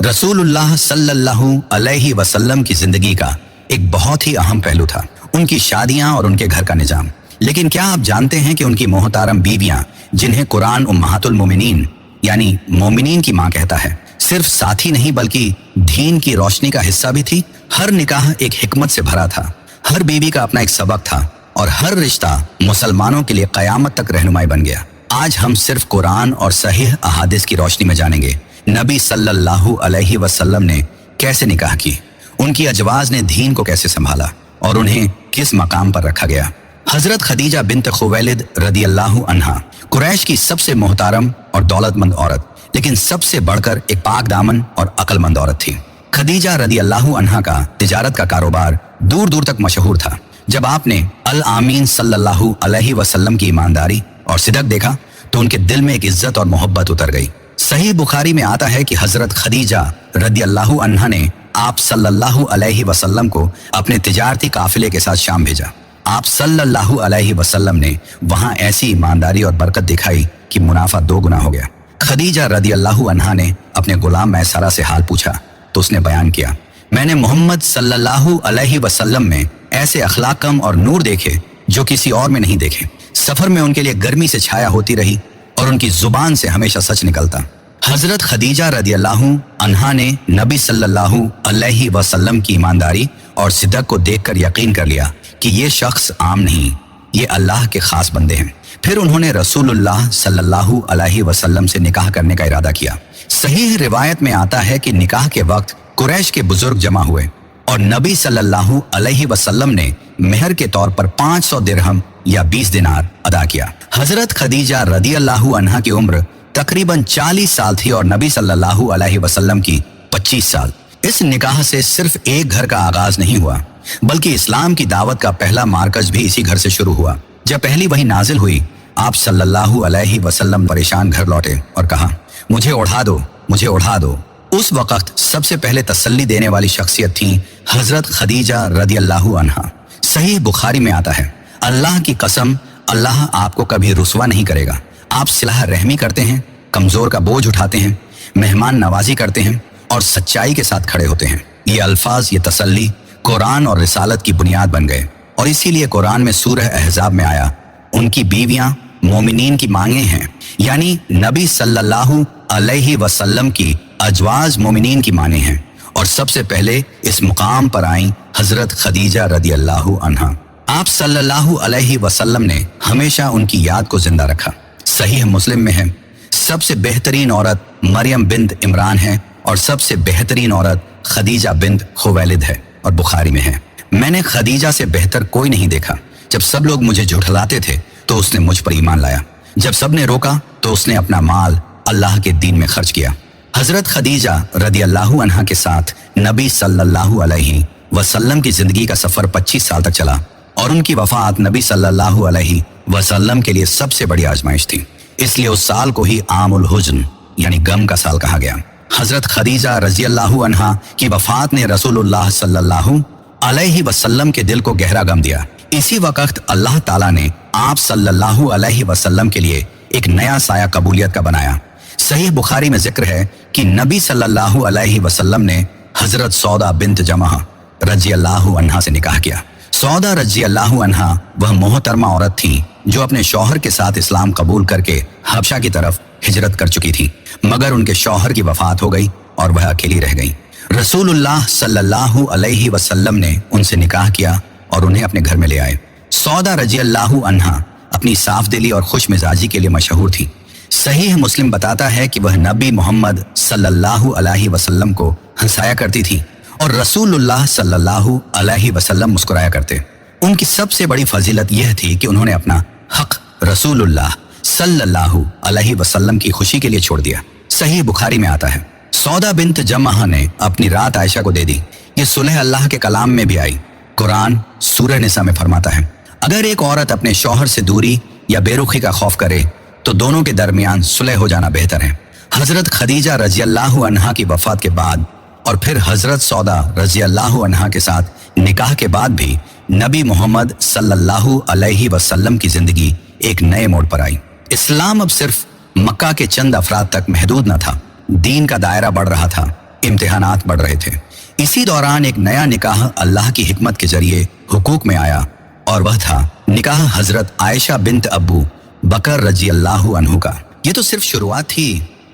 रसूलुल्लाह सल्लल्लाहु अलैहि वसल्लम की जिंदगी का एक बहुत ही अहम पहलू था उनकी शादियां और उनके घर का निजाम। लेकिन क्या आप जानते हैं कि उनकी मोहतारम बीवियां, जिन्हें कुरान उम्महातुल मोमिनीन यानी मोमिनीन की मां कहता है, सिर्फ साथी नहीं बल्कि दीन की रोशनी का हिस्सा भी थी। हर निकाह एक हिकमत से भरा था, हर बीवी का अपना एक सबक था और हर रिश्ता मुसलमानों के लिए कयामत तक रहनुमाई बन गया। आज हम सिर्फ कुरान और सहीह अहादिस की रोशनी में जानेंगे नबी सल्लल्लाहु अलैहि वसल्लम ने कैसे निकाह की, उनकी अजवाज ने दीन को कैसे संभाला और उन्हें किस मकाम पर रखा गया। हजरत खदीजा बिन्त खुवैलिद रदियल्लाहु अन्हा कुरैश की सबसे मोहतारम और दौलतमंद औरत, लेकिन सबसे बढ़कर एक पाक दामन और अक्लमंद औरत थी। खदीजा रदियल्लाहु अन्हा का तिजारत का कारोबार दूर दूर तक मशहूर था। जब आपने अल आमीन सल्लल्लाहु अलैहि वसल्लम की ईमानदारी और सिदक देखा तो उनके दिल में एक इज्जत और मोहब्बत उतर गई। सही बुखारी में आता है कि हजरत खदीजा रदियल्लाहु अन्हा ने आप सल्लल्लाहु अलैहि वसल्लम को अपने तिजारती काफिले के साथ शाम भेजा। आप सल्लल्लाहु अलैहि वसल्लम ने वहां ऐसी ईमानदारी और बरकत दिखाई कि मुनाफा दो गुना हो गया। खदीजा रदियल्लाहु अन्हा ने अपने गुलाम मैसरा से हाल पूछा तो उसने बयान किया, मैंने मोहम्मद सल्लल्लाहु अलैहि वसल्लम में ऐसे अखलाकम और नूर देखे जो किसी और में नहीं देखे। सफर में उनके लिए गर्मी से छाया होती रही और उनकी जुबान से हमेशा सच निकलता। हजरत खदीजा रदियल्लाहु अन्हा ने नबी सल्लल्लाहु अलैहि वसल्लम की ईमानदारी और सिदक को देखकर यकीन कर लिया कि ये शख्स आम नहीं, ये अल्लाह के खास बंदे हैं। फिर उन्होंने रसूलुल्लाह सल्लल्लाहु अलैहि वसल्लम से निकाह करने का इरादा किया। सहीह रिवायत में आता है कि निकाह के वक्त कुरैश के बुजुर्ग जमा हुए और नबी सल्लल्लाहु अलैहि वसल्लम ने मेहर के तौर पर 500 दिरहम या 20 दिनार अदा किया। हजरत खदीजा रदियल्लाहु अन्हा की उम्र तकरीबन 40 साल थी और नबी सल्लल्लाहु अलैहि वसल्लम की 25 साल। इस निकाह से सिर्फ एक घर का आगाज नहीं हुआ बल्कि इस्लाम की दावत का पहला मार्कज भी इसी घर से शुरू हुआ। जब पहली वही नाजिल हुई, आप सल्लल्लाहु अलैहि वसल्लम परेशान घर लौटे और कहा, मुझे उड़ा दो, मुझे उड़ा दो। उस वक्त सबसे पहले तसल्ली देने वाली शख्सियत थी हजरत खदीजा रदियल्लाहु अन्हा। सही बुखारी में आता है, अल्लाह की कसम, अल्लाह आपको कभी रुसवा नहीं करेगा। आप सिलाह रहमी करते हैं, कमजोर का बोझ उठाते हैं, मेहमान नवाजी करते हैं और सच्चाई के साथ खड़े होते हैं। ये अल्फाज, ये तसल्ली कुरान और रिसालत की बुनियाद बन गए और इसीलिए कुरान में सूरह अहज़ाब में आया, उनकी बीवियां मोमिनीन की मांगे हैं, यानी नबी सल्लल्लाहु अलैहि वसल्लम की अजवाज मोमिनीन की माने हैं। और सबसे पहले इस मुकाम पर आई हजरत खदीजा रदियल्लाहु अन्हा। आप सल्लल्लाहु अलैहि वसल्लम ने हमेशा उनकी याद को जिंदा रखा। सहीह मुस्लिम में है, सबसे बेहतरीन औरत मरियम बिन्त इमरान है और सबसे बेहतरीन औरत खदीजा बिन्त खुवैलिद है। और बुखारी में है, मैंने खदीजा से बेहतर कोई नहीं देखा। जब सब लोग मुझे झुठलाते थे तो उसने मुझ पर ईमान लाया, जब सब ने रोका तो उसने अपना माल अल्लाह के दीन में खर्च किया। हजरत खदीजा रदियल्लाहु अन्हा के साथ नबी सल्लल्लाहु अलैहि वसल्लम की जिंदगी का सफर 25 साल तक चला और उनकी वफात नबी सल्लल्लाहु अलैहि वसल्लम के लिए सबसे बड़ी आजमाइश थी। इसलिए उस साल को ही आमुल हुज़्न यानी गम का साल कहा गया। हजरत खदीजा रज़ियल्लाहु अन्हा की वफात ने रसूलुल्लाह सल्लल्लाहु अलैहि वसल्लम के दिल को गहरा गम दिया। इसी वक्त अल्लाह ताला ने आप सल्लल्लाहु अलैहि वसल्लम के लिए एक नया साया कबूलियत का बनाया। सही बुखारी में जिक्र है कि नबी सल्लल्लाहु अलैहि वसल्लम ने हजरत सौदा बिन्त जमह रज़ियल्लाहु अन्हा से निकाह किया। सौदा रज़ियल्लाहु अन्हा वह मोहतरमा औरत थी जो अपने शौहर के साथ इस्लाम कबूल करके हबशा की तरफ हिजरत कर चुकी थी, मगर उनके शौहर की वफात हो गई और वह अकेली रह गई। रसूलुल्लाह सल्लल्लाहु अलैहि वसल्लम ने उनसे निकाह किया और उन्हें अपने घर में ले आए। सौदा रज़ियल्लाहु अन्हा अपनी साफ दिली और खुश मिजाजी के लिए मशहूर थी। सहीह मुस्लिम बताता है कि वह नबी मोहम्मद सल्लल्लाहु अलैहि वसल्लम को हंसाया करती थी और रसूलुल्लाह सल्लल्लाहु अलैहि वसल्लम मुस्कुराया करते। उनकी सबसे बड़ी फजीलत यह थी कि उन्होंने अपना हक रसूलुल्लाह सल्लल्लाहु अलैहि वसल्लम की खुशी के लिए छोड़ दिया। सही बुखारी में आता है, सौदा बिन्त जमह ने अपनी रात आयशा को दे दी। ये सुलह अल्लाह के कलाम में भी आई। कुरान सूरह निसा में फरमाता है, अगर एक औरत अपने शौहर से दूरी या बेरुखी का खौफ करे तो दोनों के दरमियान सुलह हो जाना बेहतर है। हजरत खदीजा रज़ियल्लाहु अन्हा की वफात के बाद और फिर हजरत सौदा रज़ियल्लाहु अन्हा के साथ निकाह के बाद भी नबी मोहम्मद सल्लल्लाहु अलैहि वसल्लम की जिंदगी एक नए मोड़ पर आई। इस्लाम अब सिर्फ मक्का के चंद अफराद तक महदूद न था, दीन का दायरा बढ़ रहा था। इम्तिहानात बढ़ रहे थे। इसी दौरान एक नया निकाह अल्लाह की हिकमत के जरिए हुकूक में आया और वह था निकाह हजरत आयशा बिन्त अबू बकर रजी अल्लाहु अन्हु का। ये तो सिर्फ शुरुआत थी।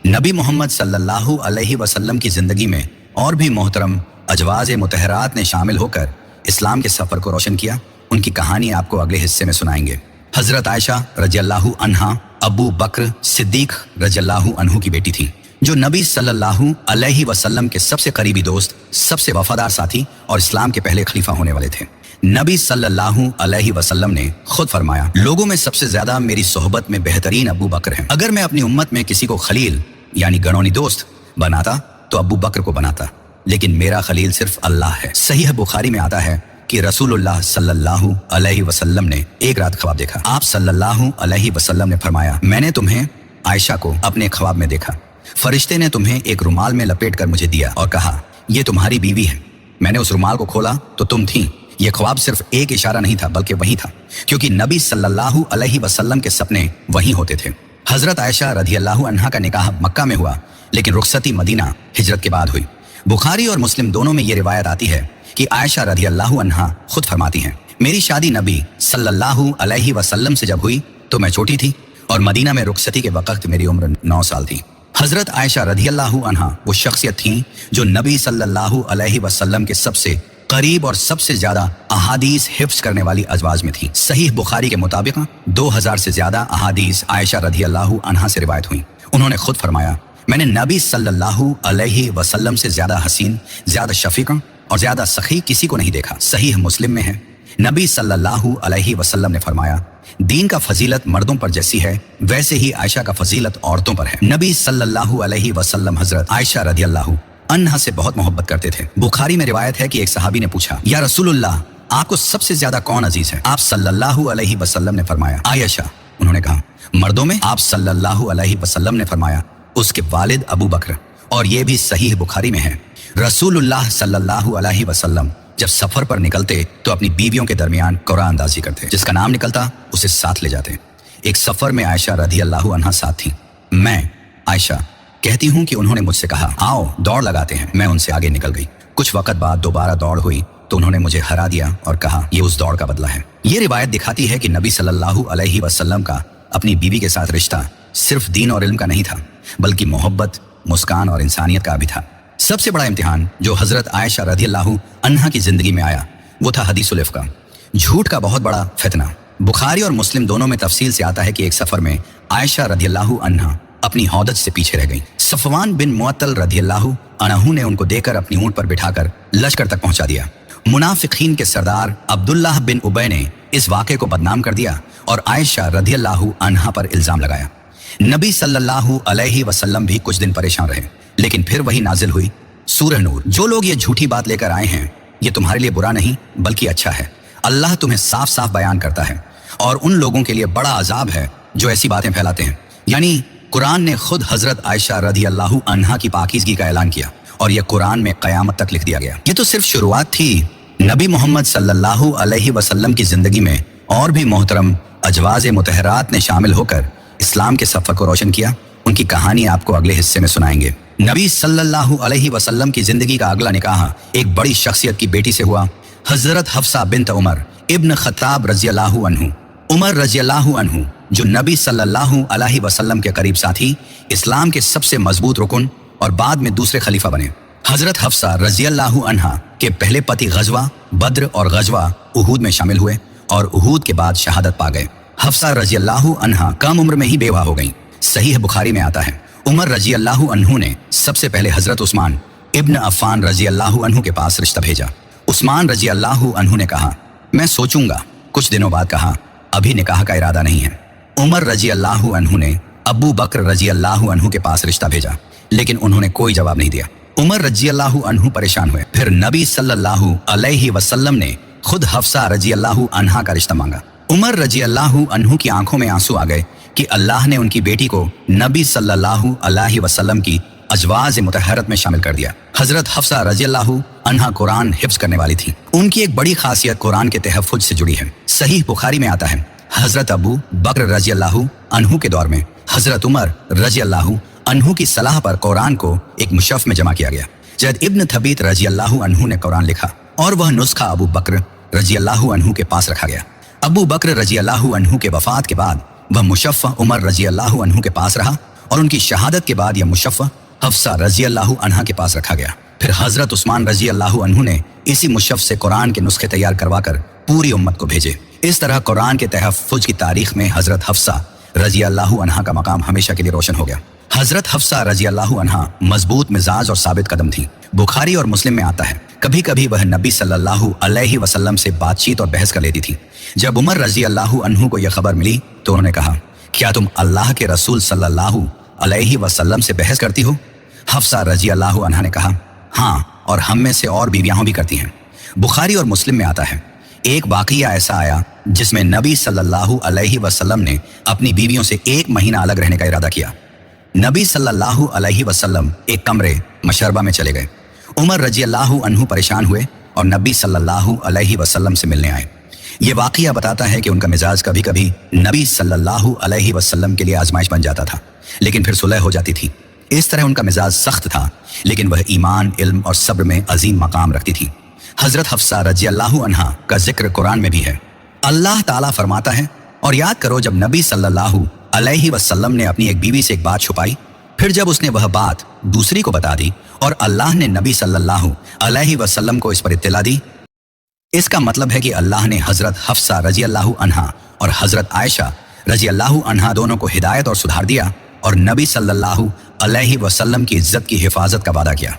नबी मोहम्मद सल्लल्लाहु अलैहि वसल्लम की जिंदगी में और भी मोहतरम अजवाज मुतहरात ने शामिल होकर इस्लाम के सफर को रोशन किया। उनकी कहानी आपको अगले हिस्से में सुनाएंगे। हजरत आयशा रजी अल्लाहु अन्हा अबू बकर सिद्दीक रजी अल्लाहु अन्हु की बेटी थी, जो नबी सल्लल्लाहु अलैहि वसल्लम के सबसे करीबी दोस्त, सबसे वफादार साथी और इस्लाम के पहले खलीफा होने वाले थे। नबी सल्लल्लाहु अलैहि वसल्लम ने खुद फरमाया, लोगों में सबसे ज्यादा मेरी सोहबत में बेहतरीन अबू बकर हैं। अगर मैं अपनी उम्मत में किसी को खलील यानी गणोनी दोस्त बनाता तो अबू बकर को बनाता, लेकिन मेरा खलील सिर्फ अल्लाह है। सहीह बुखारी में आता है कि रसूलुल्लाह सल्लल्लाहु अलैहि वसल्लम ने एक रात ख्वाब देखा। आप सल्लल्लाहु अलैहि वसल्लम ने फरमाया, मैंने तुम्हें आयशा को अपने ख्वाब में देखा। फरिश्ते ने तुम्हें एक रुमाल में लपेट कर मुझे दिया और कहा, ये तुम्हारी बीवी है। मैंने उस रुमाल को खोला तो तुम थी। ये ख्वाब सिर्फ एक इशारा नहीं था बल्कि वही था, क्योंकि नबी सल्लल्लाहु अलैहि वसल्लम के सपने वही होते थे। हजरत आयशा रजी अल्लाहु अन्हा का निकाह मक्का में हुआ, लेकिन रुखसती मदीना हिजरत के बाद हुई। बुखारी और मुस्लिम दोनों में ये रिवायत आती है कि आयशा रजी अल्लाहु अन्हा खुद फरमाती हैं, मेरी शादी नबी सल्लल्लाहु अलैहि वसल्लम से जब हुई तो मैं छोटी थी और मदीना में रुखसती के वक्त मेरी उम्र 9 साल थी। हजरत आयशा रजी अल्लाहु अन्हा वो शख्सियत थी जो नबी सल्लल्लाहु अलैहि वसल्लम के सबसे करीब और सबसे ज्यादा अहादीस हिफ्ज करने वाली अजवाज में थी। सहीह बुखारी के मुताबिक 2000 से ज्यादा अहादीस आयशा रजी अल्लाहु अन्हा से रिवायत हुई। उन्होंने खुद फरमाया, मैंने नबी सल्लल्लाहु अलैहि वसल्लम से ज्यादा हसीन, ज्यादा शफीक और ज्यादा सखी किसी को नहीं देखा। सहीह मुस्लिम में है, नबी सल्लल्लाहु अलैहि वसल्लम ने फरमाया, दीन का फजीलत मर्दों पर जैसी है वैसे ही आयशा का फजीलत औरतों पर है। नबी सल्लल्लाहु अलैहि वसल्लम हजरत आयशा रजी अल्लाहु अन्हा से बहुत मोहब्बत करते थे। बुखारी में रिवायत है कि एक सहाबी ने पूछा, या रसूलुल्लाह, आपको सबसे ज्यादा कौन अजीज है? आप सल्लल्लाहु अलैहि वसल्लम ने फरमाया, आयशा। उन्होंने कहा, मर्दों में? आप सल्लल्लाहु अलैहि वसल्लम ने फरमाया, उसके वालिद अबू बकर। और ये भी सहीह बुखारी में है, रसूलुल्लाह सल्लल्लाहु अलैहि वसल्लम जब सफर पर निकलते तो अपनी बीवियों के दरमियान कुरान अंदाजी करते, जिसका नाम निकलता उसे साथ ले जाते। एक सफर में आयशा रजी अल्लाहु अन्हा साथ थी। मैं आयशा कहती हूँ कि उन्होंने मुझसे कहा, आओ दौड़ लगाते हैं। मैं उनसे आगे निकल गई। कुछ वक्त बाद दोबारा दौड़ हुई तो उन्होंने मुझे हरा दिया और कहा, ये उस दौड़ का बदला है। ये रिवायत दिखाती है कि नबी सल्लल्लाहु अलैहि वसल्लम का अपनी बीवी के साथ रिश्ता सिर्फ दीन और इल्म का नहीं था, बल्कि मोहब्बत, मुस्कान और इंसानियत का भी था। सबसे बड़ा इम्तिहान जो हजरत आयशा रजी अल्लाहु अन्हा की जिंदगी में आया वो था हदीसुल इफ्क का, झूठ का बहुत बड़ा फितना। बुखारी और मुस्लिम दोनों में तफसील से आता है कि एक सफर में आयशा रजी अल्लाहु अन्हा अपनी हौदत से पीछे रह गई। सफवान बिन मुअत्तल रजी अल्लाहु अन्हु ने उनको देकर अपनी ऊंट पर बिठाकर लश्कर तक पहुंचा दिया। मुनाफिकीन के सरदार अब्दुल्लाह बिन उबय ने इस वाक़े को बदनाम कर दिया और आयशा रजी अल्लाहु अन्हा पर इल्जाम लगाया। नबी सल्लल्लाहु अलैहि वसल्लम भी कुछ दिन परेशान रहे, लेकिन फिर वही नाजिल हुई सूरह नूर। जो लोग ये झूठी बात लेकर आए हैं, ये तुम्हारे लिए बुरा नहीं बल्कि अच्छा है। अल्लाह तुम्हें साफ साफ बयान करता है और उन लोगों के लिए बड़ा अजाब है जो ऐसी बातें फैलाते हैं। यानी कुरान ने खुद हजरत आयशा रजी अल्लाहु अन्हा की पाकीज़गी का ऐलान किया और यह कुरान में क़यामत तक लिख दिया गया। ये तो सिर्फ शुरुआत थी। नबी मोहम्मद सल्लल्लाहु अलैहि वसल्लम की जिंदगी में और भी मोहतरम अजवाज मुतहरात ने शामिल होकर इस्लाम के सफर को रोशन किया। उनकी कहानी आपको अगले हिस्से में सुनाएंगे। नबी सल्लल्लाहु अलैहि वसल्लम की जिंदगी का अगला निकाह एक बड़ी शख्सियत की बेटी से हुआ, हजरत हफ्सा बिन्त उमर इब्न खत्ताब रजी अल्लाहु अन्हु। उमर रजी अल्लाहु अन्हु जो नबी सल्लल्लाहु अलैहि वसल्लम के करीब साथी, इस्लाम के सबसे मजबूत रुकन और बाद में दूसरे खलीफा बने। हजरत हफ्सा रजी अल्लाहु अन्हा के पहले पति गजवा बद्र और गजवा उहूद में शामिल हुए और उहूद के बाद शहादत पा गए। हफ्सा रजी अल्लाहु अन्हा कम उम्र में ही बेवा हो गई। सहीह बुखारी में आता है, उमर रजी अल्लाहु अन्हु ने सबसे पहले हजरत उस्मान इब्न अफ़ान रजी अल्लाहु अन्हु के पास रिश्ता भेजा। उस्मान रजी अल्लाहु अन्हु ने कहा, मैं सोचूंगा। कुछ दिनों बाद कहा, अभी निकाह का इरादा नहीं है। उमर रजी अल्लाहु अन्हु ने अबू बकर रजी अल्लाहु अन्हु के पास रिश्ता भेजा, लेकिन उन्होंने कोई जवाब नहीं दिया। उमर रजी अल्लाहु अन्हु परेशान हुए। फिर नबी सल्लल्लाहु अलैहि वसल्लम ने खुद हफ्सा रजी अल्लाहु अन्हा का रिश्ता मांगा। उमर रजी अल्लाहु अन्हु की आंखों में आंसू आ गए कि अल्लाह ने उनकी बेटी को नबी सल्लल्लाहु अलैहि वसल्लम की अजवाज मुतहरत में शामिल कर दिया। हजरत हफ्सा रजी अल्लाहु अन्हा कुरान हिफ्ज करने वाली थी। उनकी एक बड़ी खासियत कुरान के तहफ़्फ़ुज़ से जुड़ी है। सहीह बुखारी में आता है, हजरत अबू बकर रजी अल्लाहु अन्हु के दौर में हजरत उमर रजी अल्लाहु अन्हु की सलाह पर कुरान को एक मुशफ़ में जमा किया गया। जद इब्न थबीत रजी अल्लाह अन्हु ने कुरान लिखा और वह नुस्खा अबू बकर रजी अल्लाह अन्हु के पास रखा गया। अबू बकर रजी अल्लाह अन्हु के वफात के बाद वह मुशफ़्फ़ा उमर रजी अल्लाह अन्हु के पास रहा और उनकी शहादत के बाद यह मुशफ़्फ़ा हफ्सा रजी अल्लाह अन्हा के पास रखा गया। फिर हजरत उस्मान रजी अल्लाह अन्हु ने इसी मुशफ़्फ़ से कुरान के नुस्खे तैयार करवाकर पूरी उम्मत को भेजे। इस तरह कुरान के तहफ़्फ़ुज़ की तारीख में हजरत हफ्सा रजी अल्लाह अन्हा का मकाम हमेशा के लिए रोशन हो गया। हजरत हफ्सा रजी अल्लाह अन्हा मजबूत मिजाज और साबित कदम थी। बुखारी और मुस्लिम में आता है कभी कभी वह नबी सल्लल्लाहु अलैहि वसल्लम से बातचीत और बहस कर लेती थी। जब उमर रजी अल्लाह अन्हु को यह खबर मिली तो उन्होंने कहा, क्या तुम अल्लाह के रसूल सल्लल्लाहु अलैहि वसल्लम से बहस करती हो? हफ्सा रजी अल्लाह अन्हा ने कहा, हाँ, और हम में से और बीवियां भी करती हैं। बुखारी और मुस्लिम में आता है एक वाक़िया ऐसा आया जिसमें नबी सल्लल्लाहु अलैहि वसल्लम ने अपनी बीवियों से 1 महीना अलग रहने का इरादा किया। नबी सल्लल्लाहु अलैहि वसल्लम एक कमरे मशरबा में चले गए। उमर रजी अल्लाह अन्हु परेशान हुए और नबी सल्लल्लाहु अलैहि वसल्लम से मिलने आए। ये वाक़िया बताता है कि उनका मिजाज कभी कभी नबी सल्लल्लाहु अलैहि वसल्लम के लिए आजमाइश बन जाता था, लेकिन फिर सुलह हो जाती थी। इस तरह उनका मिजाज सख्त था, लेकिन वह ईमान, इल्म और सब्र में अजीम मकाम रखती थी। हजरत हफ्सा रजी अल्लाह अन्हा का जिक्र कुरान में भी है। अल्लाह ताला फरमाता है, और याद करो जब नबी सल्लल्लाहु अलैहि वसल्लम ने अपनी एक बीवी से एक बात छुपाई, फिर जब उसने वह बात दूसरी को बता दी और अल्लाह ने नबी सल्लल्लाहु अलैहि वसल्लम को इस पर इत्तला दी। इसका मतलब है कि अल्लाह ने हजरत हफ्सा रजी अल्लाह अन्हा और हजरत आयशा रजी अल्लाह अन्हा दोनों को हिदायत और सुधार दिया और नबी सल्लल्लाहु अलैहि वसल्लम की इज्जत की हिफाजत का वादा किया।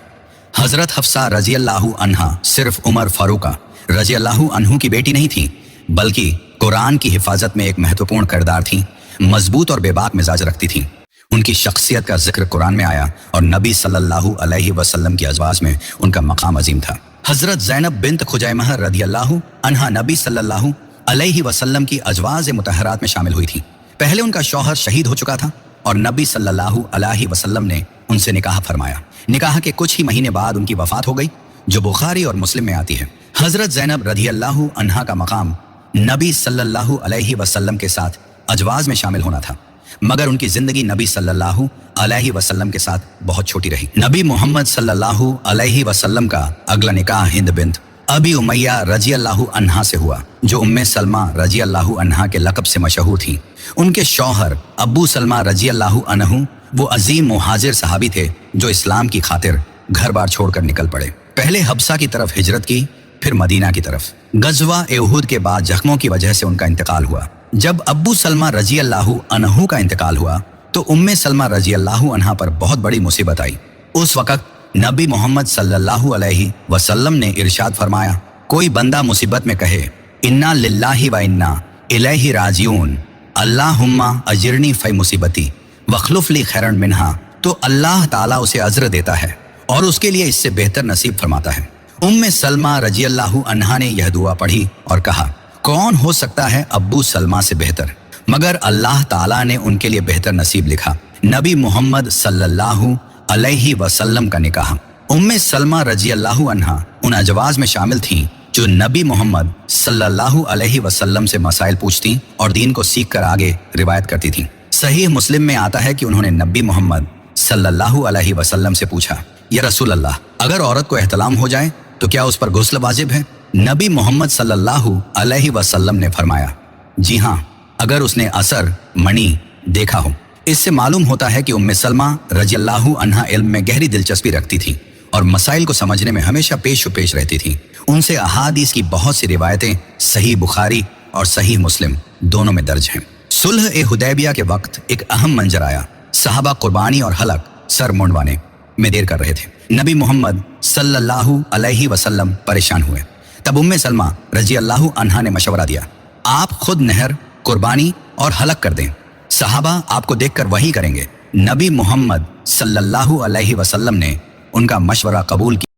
हजरत हफ्सा रजी अल्लाह अन्हा सिर्फ उमर फारूका रजी अल्लाह अन्हु की बेटी नहीं थी, बल्कि कुरान की हिफाजत में एक महत्वपूर्ण किरदार थी। मजबूत और बेबाक मिजाज रखती थी। उनकी शख्सियत का जिक्र कुरान में आया और नबी सल्लल्लाहु अलैहि वसल्लम की अज़वाज में उनका मकाम अजीम था। हजरत ज़ैनब बिन्त खुजैमह रदी अल्लाह अन्हा नबी सल्लल्लाहु अलैहि वसल्लम की अज़वाज मुतहरात में शामिल हुई थी। पहले उनका शौहर शहीद हो चुका था और नबी सल्लल्लाहु अलैहि वसल्लम ने उनसे निकाह फरमाया। निकाह के कुछ ही महीने बाद उनकी वफात हो गई, जो बुखारी और मुस्लिम में आती है। हजरत ज़ैनब रदी अल्लाह अन्हा का मकाम नबी सल्लल्लाहु अलैहि वसल्लम के साथ अजवाज में शामिल होना था, मगर उनकी जिंदगी नबी सल्लल्लाहु अलैहि वसल्लम के साथ बहुत छोटी रही। नबी मोहम्मद सल्लल्लाहु अलैहि वसल्लम का अगला निकाह हिंद बिन्त अबी उमैया रजी अल्लाह अन्हा से हुआ, जो उम्मे सलमा रजी अल्लाह अन्हा के लक़ब से मशहूर थी। उनके शौहर अब्बू सलमा रजी अल्लाह अन्हु वो अजीम मुहाजिर सहाबी थे जो इस्लाम की खातिर घर बार छोड़कर निकल पड़े। पहले हब्सा की तरफ हिजरत की, फिर मदीना की तरफ। गज़वा उहद के बाद जख्मों की वजह से उनका इंतकाल हुआ। जब अब्बू सलमा रजी अल्लाह अन्हु का इंतकाल हुआ तो उम्मे सलमा रजी अल्लाह अन्हा पर बहुत बड़ी मुसीबत आई। उस वक़्त नबी मोहम्मद सल्लल्लाहु अलैहि वसल्लम ने इरशाद फरमाया, कोई बंदा मुसीबत में कहे इन्ना लिल्लाहि व इन्ना इलैहि राजिऊन, अल्लाहुम्मा अजिरनी फ़ी मुसीबती वखलुफ़ ली खैरन मिन्हा, तो अल्लाह ताला उसे अज़्र देता है और उसके लिए इससे बेहतर नसीब फरमाता है। उम्मे सलमा रजी अल्लाह अन्हा ने यह दुआ पढ़ी और कहा, कौन हो सकता है अब्बू सलमा से बेहतर, मगर अल्लाह ताला ने उनके लिए बेहतर नसीब लिखा। नबी मोहम्मद सल्लल्लाहु अलैहि वसल्लम का निकाह। उम्मे सलमा रजी अल्लाह अन्हा उन अजवाज में शामिल थीं जो नबी मोहम्मद सल्लल्लाहु अलैहि वसल्लम से मसाइल पूछती और दीन को सीख कर आगे रिवायत करती थीं। सही मुस्लिम में आता है कि उन्होंने नबी मोहम्मद सल्लल्लाहु अलैहि वसल्लम से पूछा, या रसूल अल्लाह, अगर औरत को एहतलाम हो जाए तो क्या उस पर गुस्ल वाजिब है? नबी मोहम्मद सल्लल्लाहु अलैहि वसल्लम ने फरमाया, जी हाँ, अगर उसने असर मणि देखा हो। इससे मालूम होता है कि उम्मे सलमा रजी अल्लाह अन्हा इल्म में गहरी दिलचस्पी रखती थी और मसाइल को समझने में हमेशा पेश रहती थी। उनसे अहादीस की बहुत सी रिवायतें सही बुखारी और सही मुस्लिम दोनों में दर्ज हैं। सुलह हुदैबिया के वक्त एक अहम मंजर आया। सहाबा कुर्बानी और हलक सर मुंडवाने में देर कर रहे थे। नबी मोहम्मद सल्लल्लाहु अलैहि वसल्लम परेशान हुए। तब उम्मे सलमा रजी अल्लाह अन्हा ने मशवरा दिया, आप खुद नहर, कुर्बानी और हलक कर दें, सहाबा आपको देखकर वही करेंगे। नबी मोहम्मद सल्लल्लाहु अलैहि वसल्लम ने उनका मशवरा कबूल किया।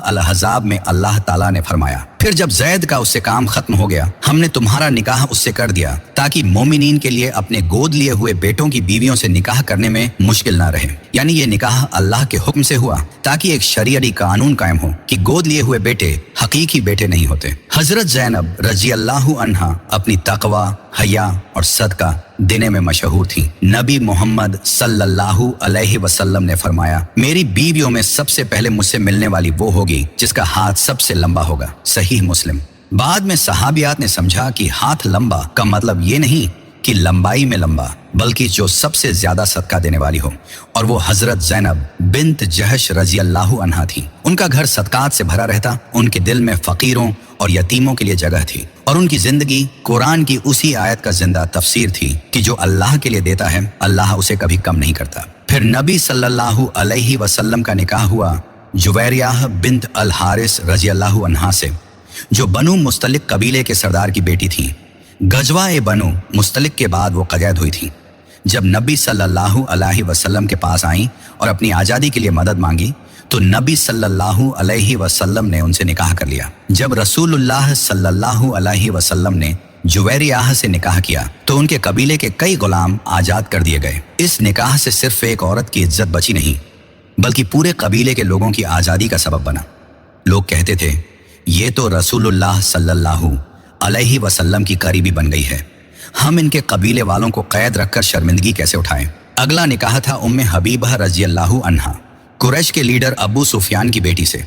अल-अहज़ाब में अल्लाह ताला ने फरमाया, फिर जब जैद का उससे काम खत्म हो गया, हमने तुम्हारा निकाह उससे कर दिया ताकि मोमिनीन के लिए अपने गोद लिए हुए बेटों की बीवियों से निकाह करने में मुश्किल ना रहे। यानी ये निकाह अल्लाह के हुक्म से हुआ ताकि एक शरीयती कानून कायम हो कि गोद लिए हुए बेटे हकीकी बेटे नहीं होते। हजरत ज़ैनब रजी अल्लाहु अन्हा अपनी तकवा, हया और सदका देने में मशहूर थी। नबी मोहम्मद सल्लल्लाहु अलैहि वसल्लम ने फरमाया, मेरी बीवियों में सबसे पहले मुझसे मिलने वाली वो होगी जिसका हाथ सबसे लंबा होगा। सहीह मुस्लिम। बाद में सहाबियात ने समझा कि हाथ लंबा का मतलब ये नहीं कि लंबाई में लंबा, बल्कि जो सबसे ज्यादा सदका देने वाली हो, और वो हजरत ज़ैनब बिन्त जहश रजी अल्लाहु अन्हा थी। उनका घर सदकात से भरा रहता, उनके दिल में फकीरों और यतीमों के लिए जगह थी, और उनकी जिंदगी कुरान की उसी आयत का जिंदा तफसीर थी कि जो अल्लाह के लिए देता है अल्लाह उसे कभी कम नहीं करता। फिर नबी सल्लल्लाहु अलैहि वसल्लम का निकाह हुआ जुवैरियाह बिन्त अल हारिस रजी अल्लाहु अन्हा से, जो बनु मुस्तलिक कबीले के सरदार की बेटी थी। गजवा-ए बनु मुस्तलिक के बाद वो कैद हुई थी। जब नबी सल्लल्लाहु अलैहि वसल्लम के पास आई और अपनी आज़ादी के लिए मदद मांगी तो नबी सल्लल्लाहु अलैहि वसल्लम ने उनसे निकाह कर लिया। जब रसूलुल्लाह सल्लल्लाहु अलैहि वसल्लम ने जुवैरियाह से निकाह किया तो उनके कबीले के कई गुलाम आज़ाद कर दिए गए। इस निकाह से सिर्फ एक औरत की इज्जत बची नहीं, बल्कि पूरे कबीले के लोगों की आज़ादी का सबब बना। लोग कहते थे, ये तो रसूलुल्लाह सल्लल्लाहु अलैहि वसल्लम की करीबी बन गई है, हम इनके कबीले वालों को कैद रखकर शर्मिंदगी कैसे उठाएं। अगला निकाह था उम्मे हबीबा रजी अल्लाहु अन्हा, कुरैश के लीडर अबू सुफियान की बेटी से।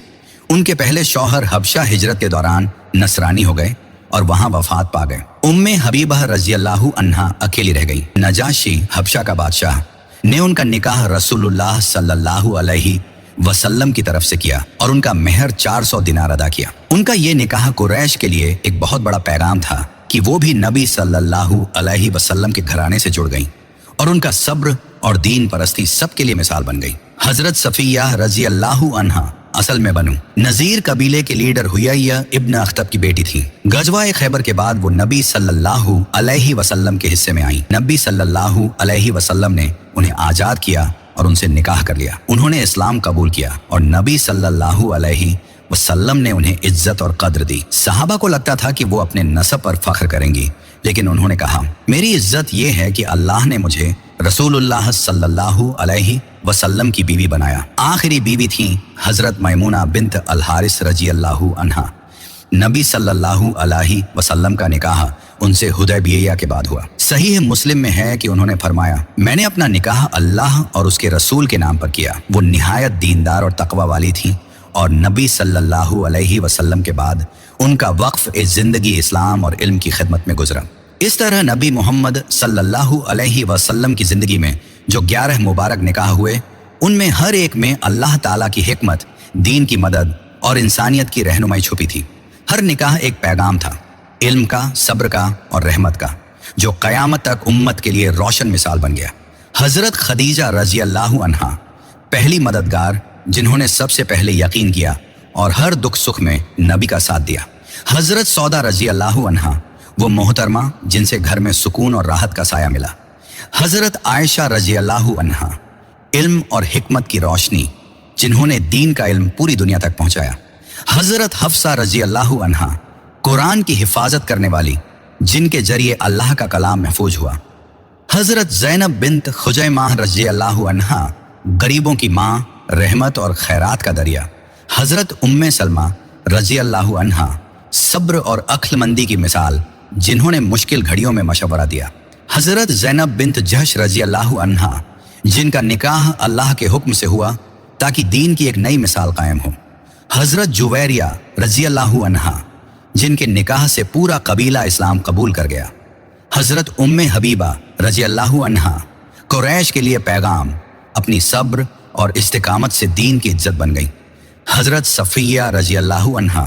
उनके पहले शौहर हबशा हिजरत के दौरान नसरानी हो गए और वहां वफात पा गए। उम्मे हबीबा रजी अल्लाहु अन्हा अकेली रह गई। नजाशी हबशा का बादशाह ने उनका निकाह रसूलुल्लाह सल्लल्लाहु अलैहि वसल्लम की तरफ से किया और उनका मेहर 400 दिनार अदा किया। उनका ये निकाह कुरैश के लिए एक बहुत बड़ा पैगाम था कि वो भी नबी सल्लल्लाहु अलैहि वसल्लम के घराने से जुड़ गईं, और उनका सब्र और दीन परस्ती सबके लिए मिसाल बन गई। हजरत सफिया रजी अल्लाहु अन्हा असल में बनु नजीर कबीले के लीडर हुयैया इब्न अख्तब की बेटी थी। गजवा खैबर के बाद वो नबी सल्लल्लाहु अलैहि वसल्लम के हिस्से में आई। नबी सल्लल्लाहु अलैहि वसल्लम ने उन्हें आजाद किया और उनसे निकाह कर लिया। उन्होंने इस्लाम कबूल किया और नबी सल्लल्लाहु अलैहि वसल्लम ने उन्हें इज्जत और कद्र दी। सहाबा को लगता था कि वो अपने नसब पर फख्र करेंगी, लेकिन उन्होंने कहा, मेरी इज्जत ये है कि अल्लाह ने मुझे रसूलुल्लाह सल्लल्लाहु अलैहि वसल्लम की बीवी बनाया। आखिरी बीवी थी हजरत मैमूना बिन्त अल हारिस रजी अल्लाहु अन्हा। नबी सल्लल्लाहु अलैहि वसल्लम का निकाह उनसे हुदैबिया के बाद हुआ। सहीह मुस्लिम में है कि उन्होंने फरमाया, मैंने अपना निकाह अल्लाह और उसके रसूल के नाम पर किया। वो निहायत दीनदार और तकवा वाली थी और नबी सल्लल्लाहु अलैहि वसल्लम के बाद उनका वक्फ इस जिंदगी इस्लाम और इल्म की खिदमत में गुजरा। इस तरह नबी मोहम्मद सल्लल्लाहु अलैहि वसल्लम की जिंदगी में जो 11 मुबारक निकाह हुए, उनमें हर एक में अल्लाह ताला की हिकमत, दीन की मदद और इंसानियत की रहनुमाई छुपी थी। हर निकाह एक पैगाम था, इल्म का, सब्र का और रहमत का, जो क़यामत तक उम्मत के लिए रोशन मिसाल बन गया। हजरत खदीजा रजी अल्लाहु अन्हा पहली मददगार जिन्होंने सबसे पहले यकीन किया और हर दुख सुख में नबी का साथ दिया। हजरत सौदा रजी अल्लाहु अन्हा वो मोहतरमा जिनसे घर में सुकून और राहत का साया मिला। हजरत आयशा रजी अल्लाहु अन्हा इल्म और हिकमत की रोशनी जिन्होंने दीन का इल्म पूरी दुनिया तक पहुंचाया। हजरत हफ्सा रजी अल्लाहु अन्हा कुरान की हिफाजत करने वाली जिनके जरिए अल्लाह का कलाम महफूज हुआ। हजरत ज़ैनब बिन्त खुजैमा रजी अल्लाहु अन्हा गरीबों की माँ, रहमत और खैरात का दरिया। हजरत उम्मे सलमा रजी अल्लाहु अन्हा सब्र और अक्लमंदी की मिसाल जिन्होंने मुश्किल घड़ियों में मशवरा दिया। हजरत ज़ैनब बिन्त जहश रजी अल्लाहु अन्हा जिनका निकाह अल्लाह के हुक्म से हुआ ताकि दीन की एक नई मिसाल कायम हो। हजरत जुवैरिया रजी अल्लाहु अन्हा जिनके निकाह से पूरा कबीला इस्लाम कबूल कर गया। हजरत उम्मे हबीबा रजी अल्लाहु अन्हा कुरैश के लिए पैगाम, अपनी सब्र और इस्तिकामत से दीन की इज्जत बन गई। हजरत सफ़िया रजी अल्लाहु अन्हा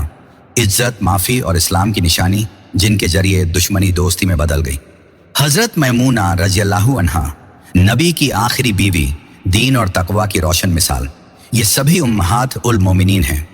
इज्जत, माफ़ी और इस्लाम की निशानी जिनके जरिए दुश्मनी दोस्ती में बदल गई। हजरत मैमूना रजी अल्लाहु अन्हा नबी की आखिरी बीवी, दीन और तकवा की रोशन मिसाल। ये सभी उम्महात उल मोमिनीन हैं।